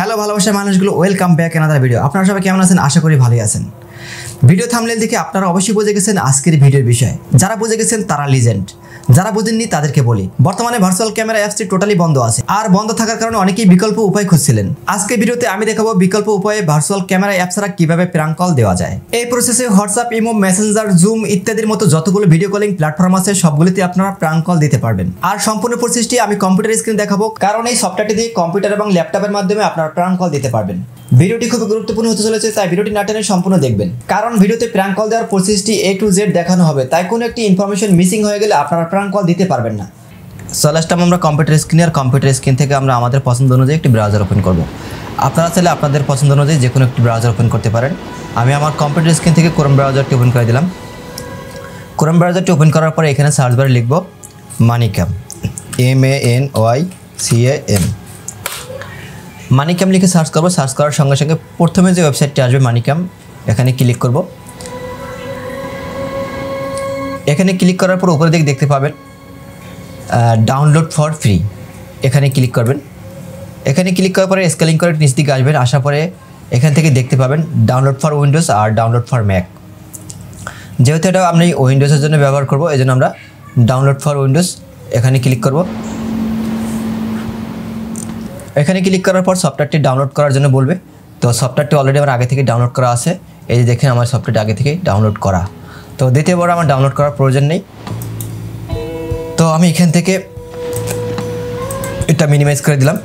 Hello ভালোবাসার মানুষগুলো, welcome back another video. আপনারা সবাই কেমন আছেন? আশা করি ভালোই আছেন। ভিডিও থাম্বনেল দেখে আপনারা অবশ্যই বুঝে গেছেন আজকের ভিডিওর বিষয়। যারা বুঝে গেছেন তারা লিজেন্ড, যারা বুঝেননি তাদেরকে বলি বর্তমানে ভার্চুয়াল ক্যামেরা অ্যাপসটি টোটালি বন্ধ আছে, আর বন্ধ থাকার কারণে অনেকেই বিকল্প উপায় খুঁজছিলেন। আজকে ভিডিওতে আমি দেখাবো বিকল্প উপায়ে ভার্চুয়াল ক্যামেরা অ্যাপ ছাড়া কিভাবে প্র্যাঙ্ক কল দেওয়া যায়। এই প্রসেসে হোয়াটসঅ্যাপ, ইমো, মেসেঞ্জার, জুম ইত্যাদির মতো যতগুলো ভিডিও কলিং প্ল্যাটফর্ম আছে সবগুলিতে আপনারা প্র্যাঙ্ক কল দিতে পারবেন। আর সম্পূর্ণ প্রসেসটি আমি কম্পিউটার স্ক্রিনে দেখাবো, কারণ এই সফটওয়্যারটি দিয়ে কম্পিউটার এবং ল্যাপটপের মাধ্যমে আপনারা প্র্যাঙ্ক কল দিতে পারবেন। ভিডিওটি খুব গুরুত্বপূর্ণ হতে চলেছে, তাই ভিডিওটি না টেনে সম্পূর্ণ দেখবেন, কারণ ভিডিওতে প্র্যাঙ্ক কল দেওয়ার প্রসেসটি A to Z দেখানো হবে। তাই কোনো একটি ইনফরমেশন মিসিং হয়ে গেলে আপনারা প্র্যাঙ্ক কল দিতে পারবেন না। চলে আসলাম আমরা কম্পিউটার স্ক্রিনে, আর কম্পিউটার স্ক্রিন থেকে আমরা আমাদের পছন্দ অনুযায়ী একটি ব্রাউজার ওপেন করব। আপনারা চাইলে আপনাদের পছন্দ অনুযায়ী যে কোনো একটি ব্রাউজার ওপেন করতে পারেন। আমি আমার কম্পিউটার স্ক্রিন থেকে ক্রোম ব্রাউজারটি ওপেন করে দিলাম। ক্রোম ব্রাউজারটি ওপেন করার পরে এখানে সার্চ বারে লিখব মানিক্যাম, MANYCAM। মানিক্যাম লিখে সার্চ করবো। সার্চ করার সঙ্গে সঙ্গে প্রথমে যে ওয়েবসাইটটি আসবে মানিক্যাম, এখানে ক্লিক করব। এখানে ক্লিক করার পর উপরে দিকে দেখতে পাবেন ডাউনলোড ফর ফ্রি, এখানে ক্লিক করবেন। এখানে ক্লিক করার পরে স্কেলিং করে নিচ দিকে আসবেন। আসার পরে এখান থেকে দেখতে পাবেন ডাউনলোড ফর উইন্ডোজ আর ডাউনলোড ফর ম্যাক। যেহেতু এটা আমরা উইন্ডোজের জন্য ব্যবহার করব, এই জন্য আমরা ডাউনলোড ফর উইন্ডোজ এখানে ক্লিক করব। এখানে ক্লিক করার পর সফটওয়্যারটি ডাউনলোড করার জন্য বলবে। তো সফটওয়্যারটি অলরেডি আমার আগে থেকে ডাউনলোড করা আছে, এই যে দেখেন আমার সফটওয়্যারটি আগে থেকে ডাউনলোড করা। তো দ্বিতীয়বার আমার ডাউনলোড করার প্রয়োজন নেই। তো আমি এখান থেকে এটা মিনিমাইজ করে দিলাম।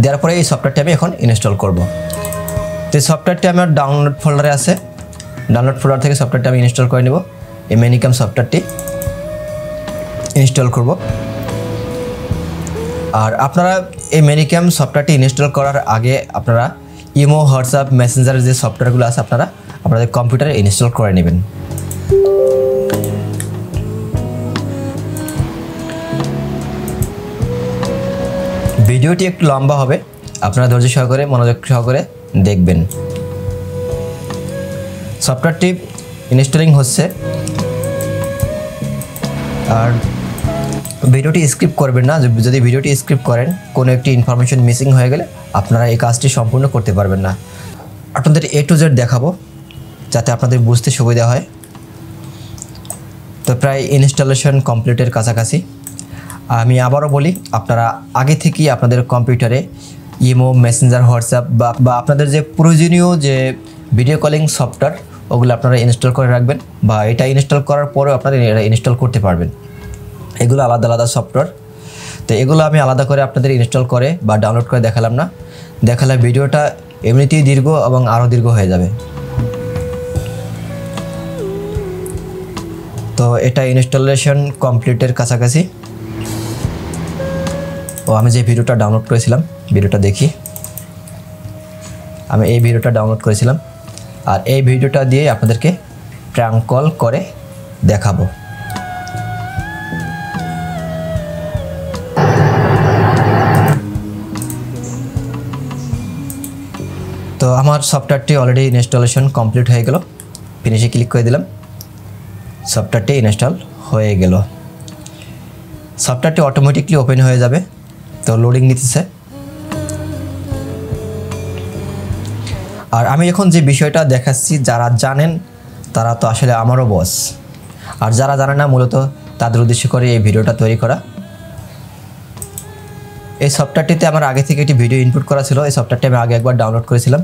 দেওয়ার পরে এই সফটওয়্যারটি আমি এখন ইনস্টল করব। তো এই সফটওয়্যারটি আমার ডাউনলোড ফোল্ডারে আছে, ডাউনলোড ফোল্ডার থেকে সফটওয়্যারটি আমি ইনস্টল করে নেব। এই ম্যানিক্যাম সফটওয়্যারটি ইনস্টল করব। আর আপনারা এই ম্যানিক্যাম সফটওয়্যারটি ইনস্টল করার আগে আপনারা ইমো, হোয়াটসঅ্যাপ, মেসেঞ্জারের যে সফটওয়্যারগুলো আছে আপনারা আপনাদের কম্পিউটারে ইনস্টল করে নেবেন। ভিডিওটি একটু লম্বা হবে, আপনারা ধৈর্য সহকারে মনোযোগ সহকারে দেখবেন। সফটওয়্যারটি ইনস্টলিং হচ্ছে, আর ভিডিওটি স্ক্রিপ্ট করবেন না। যদি ভিডিওটি স্ক্রিপ্ট করেন কোনো একটি ইনফরমেশন মিসিং হয়ে গেলে আপনারা এই কাজটি সম্পূর্ণ করতে পারবেন না। আপনাদের A to Z দেখাবো যাতে আপনাদের বুঝতে সুবিধা হয়। তো প্রায় ইনস্টলেশন কমপ্লিটের কাছাকাছি। আমি আবারও বলি, আপনারা আগে থেকেই আপনাদের কম্পিউটারে ইমো, মেসেঞ্জার, হোয়াটসঅ্যাপ বা আপনাদের যে প্রয়োজনীয় যে ভিডিও কলিং সফটওয়্যার ওগুলো আপনারা ইনস্টল করে রাখবেন, বা এটা ইনস্টল করার পরেও আপনারা ইনস্টল করতে পারবেন। এগুলো আলাদা আলাদা সফটওয়্যার। তো এগুলো আমি আলাদা করে আপনাদের ইনস্টল করে বা ডাউনলোড করে দেখালাম না, দেখালে ভিডিওটা এমনিতেই দীর্ঘ এবং আরও দীর্ঘ হয়ে যাবে। তো এটা ইনস্টলেশন কমপ্লিটের কাছাকাছি। আমি যে ভিডিওটা ডাউনলোড করেছিলাম, ভিডিওটা দেখি। আমি এই ভিডিওটা ডাউনলোড করেছিলাম, আর এই ভিডিওটা দিয়ে আপনাদেরকে প্র্যাঙ্ক কল করে দেখাবো। তো আমার সফটওয়্যারটি অলরেডি ইনস্টলেশন কমপ্লিট হয়ে গেল। ফিনিশে ক্লিক করে দিলাম, সফটওয়্যারটি ইনস্টল হয়ে গেল। সফটওয়্যারটি অটোমেটিকলি ওপেন হয়ে যাবে। তো লোডিং নিতেছে। আর আমি এখন যে বিষয়টা দেখাচ্ছি, যারা জানেন তারা তো আসলে আমারও বস, আর যারা জানে না মূলত তাদের উদ্দেশ্য করে এই ভিডিওটা তৈরি করা। এই সফটওয়্যারটিতে আমার আগে থেকে একটি ভিডিও ইনপুট করা ছিল। এই সফটওয়্যারটি আমি আগে একবার ডাউনলোড করেছিলাম,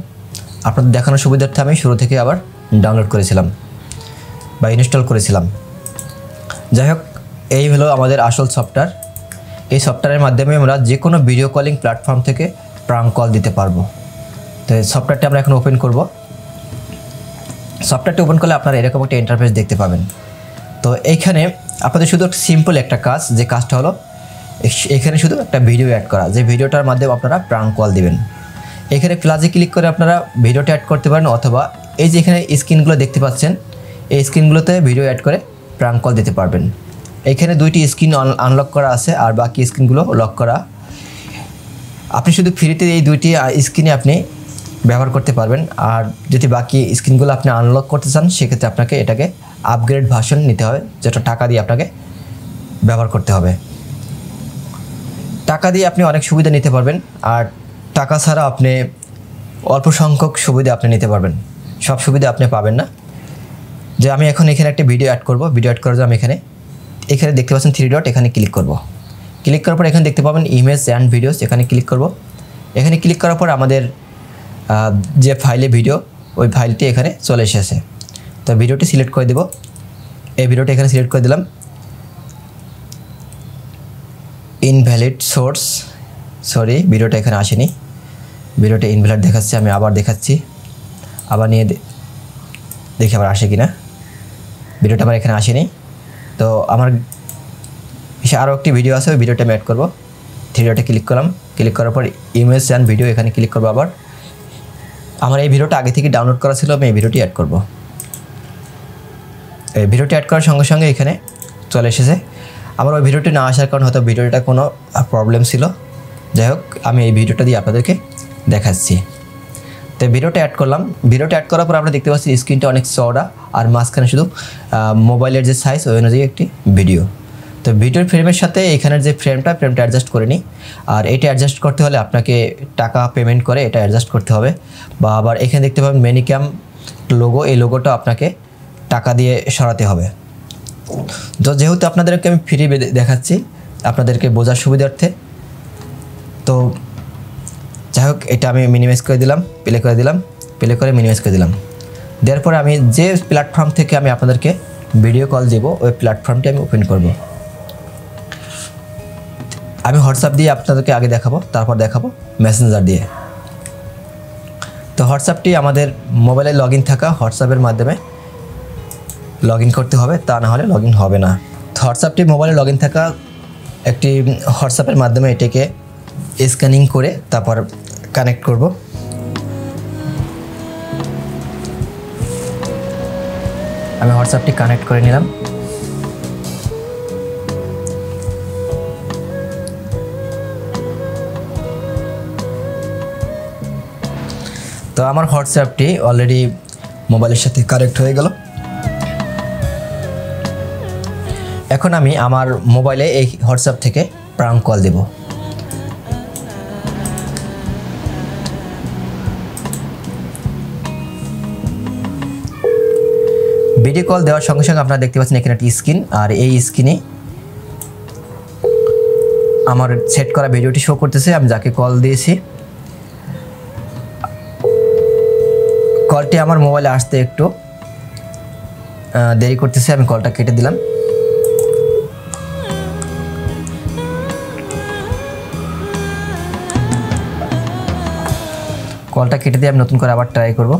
আপনাদের দেখানোর সুবিধার্থে আমি শুরু থেকে আবার ডাউনলোড করেছিলাম বা ইনস্টল করেছিলাম। যাই হোক, এই হলো আমাদের আসল সফটওয়্যার। এই সফটওয়্যারের মাধ্যমে আমরা যে কোনো ভিডিও কলিং প্ল্যাটফর্ম থেকে প্র্যাঙ্ক কল দিতে পারবো। তো এই সফটওয়্যারটি আমরা এখন ওপেন করব। সফটওয়্যারটি ওপেন করলে আপনারা এরকম একটা ইন্টারফেস দেখতে পাবেন। তো এইখানে আপনাদের শুধু সিম্পল একটা কাজ, যে কাজটা হলো এখানে শুধু একটা ভিডিও অ্যাড করা, যে ভিডিওটার মাধ্যমে আপনারা প্র্যাঙ্ক কল দিবেন। এখানে প্লাসে ক্লিক করে আপনারা ভিডিওটা অ্যাড করতে পারেন, অথবা এই যে এখানে স্ক্রিনগুলো দেখতে পাচ্ছেন, এই স্ক্রিনগুলোতে ভিডিও অ্যাড করে প্র্যাঙ্ক কল দিতে পারবেন। এখানে দুইটি স্ক্রিন আনলক করা আছে, আর বাকি স্ক্রিনগুলো লক করা। আপনি শুধু ফ্রিতে এই দুইটি স্ক্রিনে আপনি ব্যবহার করতে পারবেন। আর যদি বাকি স্ক্রিনগুলো আপনি আনলক করতে চান, সেক্ষেত্রে আপনাকে এটাকে আপগ্রেড ভার্সন নিতে হবে, যেটা টাকা দিয়ে আপনাকে ব্যবহার করতে হবে। টাকা দিয়ে আপনি অনেক সুবিধা নিতে পারবেন। আর টাকা ছাড়া আপনি অল্প সংখ্যক সুবিধা আপনি নিতে পারবেন, সব সুবিধা আপনি পাবেন না। যে আমি এখন এখানে একটা ভিডিও অ্যাড করব, ভিডিও অ্যাড করার জন্য আমি এখানে দেখতে পাচ্ছেন 3 ডট, এখানে ক্লিক করব। ক্লিক করার পর এখানে দেখতে পাবেন ইমেজ অ্যান্ড ভিডিওস, এখানে ক্লিক করব। এখানে ক্লিক করার পর আমাদের যে ফাইলে ভিডিও, ওই ফাইলটি এখানে চলে এসেছে। তো ভিডিওটি সিলেক্ট করে দেব, এই ভিডিওটি এখানে সিলেক্ট করে দিলাম। ইনভ্যালিড সোর্স, সরি ভিডিওটা এখানে আসেনি, ভিডিওটা ইনভ্যালিড দেখাচ্ছে। আমি আবার দেখাচ্ছি, আবার নিয়ে দেখি আবার আসে কিনা। ভিডিওটা আমার এখানে আসেনি। তো আমার আরও একটি ভিডিও আছে, ওই ভিডিওটা আমি অ্যাড করবো। 3 ডটে ক্লিক করলাম, ক্লিক করার পর ইমেজ অ্যান্ড ভিডিও, এখানে ক্লিক করবো। আবার আমার এই ভিডিওটা আগে থেকে ডাউনলোড করা ছিল, আমি এই ভিডিওটি অ্যাড করব। এই ভিডিওটি অ্যাড করার সঙ্গে সঙ্গে এখানে চলে এসেছে। আমার ওই ভিডিওটি না আসার কারণ হয়তো ভিডিওটা কোনো প্রবলেম ছিল। যাই হোক, আমি এই ভিডিওটা দিয়ে আপনাদেরকে দেখাচ্ছি। তো ভিডিওটা অ্যাড করলাম। ভিডিওটা অ্যাড করার পর আমরা দেখতে পাচ্ছি স্ক্রিনটা অনেক চওড়া, আর মাঝখানে শুধু মোবাইলের যে সাইজ ওই অনুযায়ী একটি ভিডিও। তো ভিডিওর ফ্রেমের সাথে এখানের যে ফ্রেমটা অ্যাডজাস্ট করে নিই। আর এটা অ্যাডজাস্ট করতে হলে আপনাকে টাকা পেমেন্ট করে এটা অ্যাডজাস্ট করতে হবে। বা আবার এখানে দেখতে পাবেন ম্যানিক্যাম লোগো, এই লোগোটা আপনাকে টাকা দিয়ে সরাতে হবে। তো যেহেতু আপনাদেরকে আমি ফ্রি দেখাচ্ছি আপনাদেরকে বোঝার সুবিধার্থে, তো যাই হোক এটা আমি মিনিমাইজ করে দিলাম, প্লে করে দিলাম, প্লে করে মিনিমাইজ করে দিলাম। দেওয়ার পরে আমি যে প্ল্যাটফর্ম থেকে আমি আপনাদেরকে ভিডিও কল দেব, ওই প্ল্যাটফর্মটি আমি ওপেন করব। আমি হোয়াটসঅ্যাপ দিয়ে আপনাদেরকে আগে দেখাবো, তারপর দেখাবো মেসেঞ্জার দিয়ে। তো হোয়াটসঅ্যাপটি আমাদের মোবাইলে লগ ইন থাকা, হোয়াটসঅ্যাপের মাধ্যমে লগ ইন করতে হবে, তা না হলে লগ ইন হবে না। তো হোয়াটসঅ্যাপটি মোবাইলে লগ ইন থাকা একটি হোয়াটসঅ্যাপের মাধ্যমে এটাকে স্ক্যানিং করে তারপর কানেক্ট করব। আমি হোয়াটসঅ্যাপটি কানেক্ট করে নিলাম। তো আমার হোয়াটসঅ্যাপটি অলরেডি মোবাইলের সাথে কানেক্ট হয়ে গেল। এখন আমি আমার মোবাইলে এই হোয়াটসঅ্যাপ থেকে প্রাঙ্ক কল দেব। ভিডিও কল দেওয়ার সঙ্গে সঙ্গে আপনারা দেখতে পাচ্ছেন এখানে একটি স্ক্রিন, আর এই স্ক্রিনে আমার সেট করা ভিডিওটি শো করতেছে। আমি যাকে কল দিয়েছি, কলটি আমার মোবাইলে আসতে একটু দেরি করতেছে, আমি কলটা কেটে দিলাম। কলটা কেটে দিয়ে আমি নতুন করে আবার ট্রাই করব।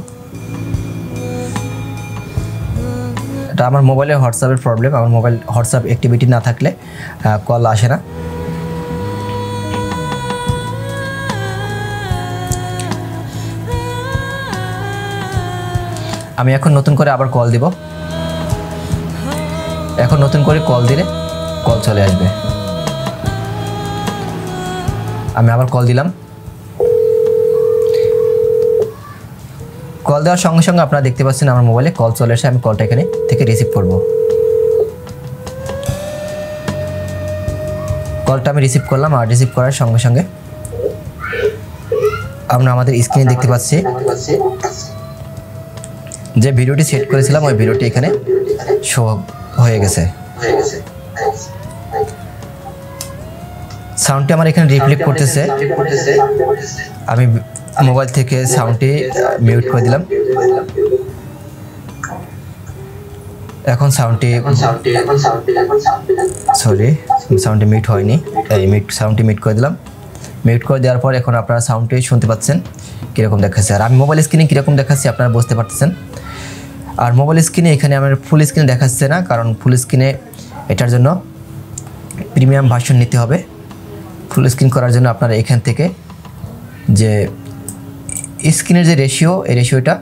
এটা আমার মোবাইলে হোয়াটসঅ্যাপের প্রবলেম, আমার মোবাইল হোয়াটসঅ্যাপ অ্যাক্টিভিটি না থাকলে কল আসে না। আমি এখন নতুন করে আবার কল দিব। এখন নতুন করে কল দিলে কল চলে আসবে। আমি আবার কল দিলাম। কল দেওয়ার সঙ্গে সঙ্গে আপনারা দেখতে পাচ্ছেন আমার মোবাইলে কল চলে আসে। আমি কলটা এখানে থেকে রিসিভ করব। কলটা আমি রিসিভ করলাম, আর রিসিভ করার সঙ্গে সঙ্গে আমরা আমাদের স্ক্রিনে দেখতে পাচ্ছি যে ভিডিওটি সেট করেছিলাম ওই ভিডিওটি এখানে শো হয়ে গেছে। সাউন্ডটি আমার এখানে রিফ্লেক্ট করতেছে। আমি মোবাইল থেকে সাউন্ডটি মিউট করে দিলাম। এখন সাউন্ডটি সাউন্ডটি মিউট হয়নি, এই সাউন্ডটি মিউট করে দিলাম। মিউট করে দেওয়ার পর এখন আপনারা সাউন্ডটি শুনতে পাচ্ছেন কীরকম দেখাচ্ছে। আর আমি মোবাইল স্ক্রিনে কীরকম দেখাচ্ছি আপনারা বুঝতে পারতেছেন। আর মোবাইল স্ক্রিনে এখানে আমার ফুল স্ক্রিনে দেখাচ্ছে না, কারণ ফুল স্ক্রিনে এটার জন্য প্রিমিয়াম ভার্সন নিতে হবে। ফুল স্ক্রিন করার জন্য আপনারা এখান থেকে যে স্ক্রিনের যে রেশিও, এই রেশিওটা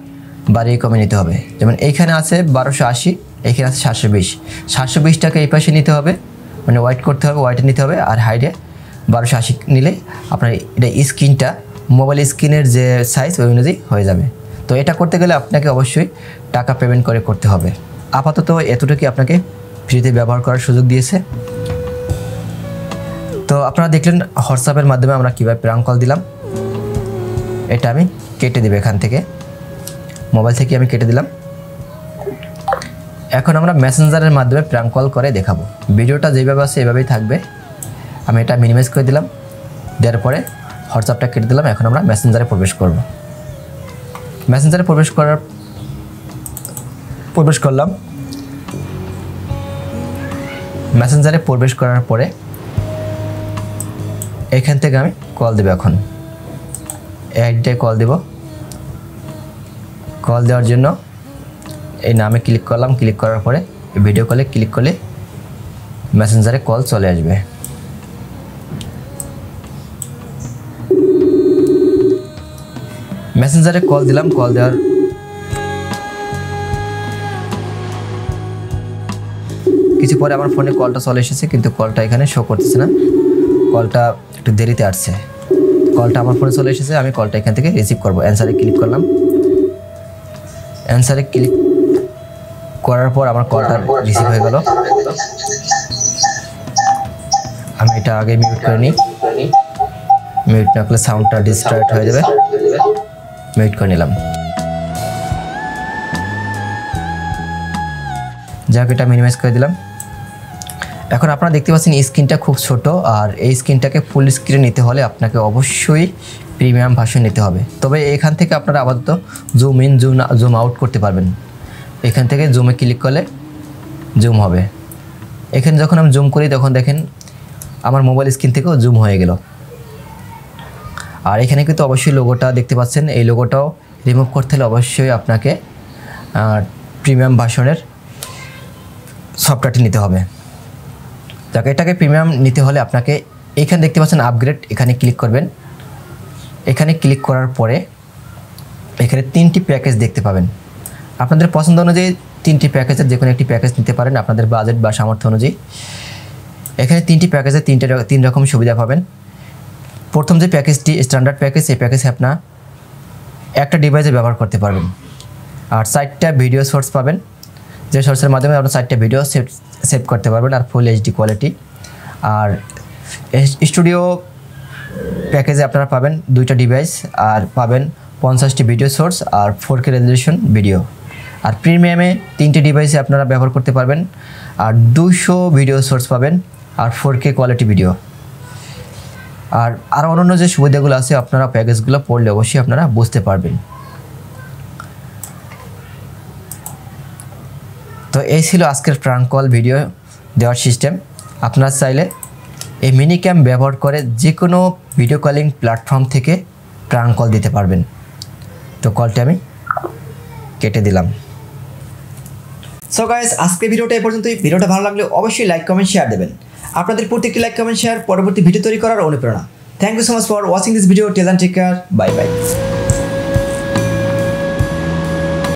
বাড়িয়ে কমে নিতে হবে। যেমন এইখানে আছে 1280, এখানে আছে 720। 720টাকে এই পাশে নিতে হবে, মানে হোয়াইট করতে হবে, হোয়াইটে নিতে হবে। আর হাইডে 1280 নিলে আপনার এটা স্ক্রিনটা মোবাইল স্ক্রিনের যে সাইজ ওই অনুযায়ী হয়ে যাবে। তো এটা করতে গেলে আপনাকে অবশ্যই টাকা পেমেন্ট করে করতে হবে। আপাতত এতটুকুই আপনাকে ফ্রিতে ব্যবহার করার সুযোগ দিয়েছে। তো আপনারা দেখলেন হোয়াটসঅ্যাপের মাধ্যমে আমরা কীভাবে প্রাঙ্ক কল দিলাম। এটা আমি কেটে দেব এখান থেকে, মোবাইল থেকে আমি কেটে দিলাম। এখন আমরা মেসেঞ্জারের মাধ্যমে প্র্যাঙ্ক কল করে দেখাবো। ভিডিওটা যেভাবে আছে এভাবেই থাকবে। আমি এটা মিনিমাইজ করে দিলাম, দেওয়ার পরে হোয়াটসঅ্যাপটা কেটে দিলাম। এখন আমরা মেসেঞ্জারে প্রবেশ করব। মেসেঞ্জারে প্রবেশ করলাম। মেসেঞ্জারে প্রবেশ করার পরে এখান থেকে আমি কল দেব। এখন এই আইডিটায় কল দেব। কল দেওয়ার জন্য এই নামে ক্লিক করলাম। ক্লিক করার পরে ভিডিও কলে ক্লিক করলে মেসেঞ্জারে কল চলে আসবে। মেসেঞ্জারে কল দিলাম। কল দেওয়ার কিছু পরে আমার ফোনে কলটা চলে এসেছে, কিন্তু কলটা এখানে শো করতেছে না। কলটা একটু দেরিতে আসছে। কলটা আমার ফোনে চলে এসেছে, আমি কলটা এখান থেকে রিসিভ করব। অ্যান্সারে ক্লিক করলাম। অ্যান্সারে ক্লিক করার পর আমার কলটা রিসিভ হয়ে গেল। আমি এটা আগে মিউট করে নিই। মিউট না করলে সাউন্ডটা ডিস্ট্রাক্ট হয়ে যাবে। মিউট করে নিলাম। যাক, এটা মিনিমাইজ করে দিলাম। এখন আপনারা দেখতে পাচ্ছেন স্ক্রিনটা খুব ছোট, আর এই স্ক্রিনটাকে ফুল স্ক্রিনে নিতে হলে আপনাকে অবশ্যই প্রিমিয়াম ভার্সন নিতে হবে। তবে এখান থেকে আপনারা আপাতত জুম ইন জুম আউট করতে পারবেন। এখান থেকে জুমে ক্লিক করলে জুম হবে। এখানে যখন আমি জুম করি তখন দেখেন আমার মোবাইল স্ক্রিন থেকেও জুম হয়ে গেল। আর এখানে কিন্তু অবশ্যই লোগোটা দেখতে পাচ্ছেন। এই লোগোটাও রিমুভ করতে হলে অবশ্যই আপনাকে প্রিমিয়াম ভার্সনের সফটওয়্যারটি নিতে হবে। যাকে এটাকে প্রিমিয়াম নিতে হলে আপনাকে এখানে দেখতে পাচ্ছেন আপগ্রেড, এখানে ক্লিক করবেন। এখানে ক্লিক করার পরে এখানে 3টি প্যাকেজ দেখতে পাবেন। আপনাদের পছন্দ অনুযায়ী 3টি প্যাকেজের যে কোনো একটি প্যাকেজ নিতে পারেন আপনাদের বাজেট বা সামর্থ্য অনুযায়ী। এখানে 3টি প্যাকেজে 3 রকম সুবিধা পাবেন। প্রথম যে প্যাকেজটি স্ট্যান্ডার্ড প্যাকেজ, এই প্যাকেজে আপনার একটা ডিভাইসে ব্যবহার করতে পারবেন। আর 4টা ভিডিও সোর্স পাবেন, যে সোর্সের মাধ্যমে আপনার 4টা ভিডিও সেভ করতে পারবেন, আর ফুল এইচডি কোয়ালিটি। আর স্টুডিও প্যাকেজে আপনারা পাবেন 2টা ডিভাইস, আর পাবেন 50টি ভিডিও সোর্স আর 4K রেজলিউশন ভিডিও। আর প্রিমিয়ামে 3টে ডিভাইসে আপনারা ব্যবহার করতে পারবেন, আর 200 ভিডিও সোর্স পাবেন, আর 4K কোয়ালিটি ভিডিও। আর আরও অন্যান্য যে সুবিধাগুলো আছে আপনারা প্যাকেজগুলো পড়লে অবশ্যই আপনারা বুঝতে পারবেন। তো এই ছিল আজকের প্র্যাঙ্ক কল ভিডিও দেওয়ার সিস্টেম। আপনারা চাইলে এই মিনি ক্যাম ব্যবহার করে যে কোনো ভিডিও কলিং প্ল্যাটফর্ম থেকে প্র্যাঙ্ক কল দিতে পারবেন। তো কলটা আমি কেটে দিলাম। সো গাইস, আজকের ভিডিওটা এই পর্যন্তই। ভিডিওটা ভালো লাগলে অবশ্যই লাইক কমেন্ট শেয়ার দেবেন। আপনাদের প্রত্যেকটি লাইক কমেন্ট শেয়ার পরবর্তী ভিডিও তৈরি করার অনুপ্রেরণা। Thank you so much for watching this video. Till then take care, bye by.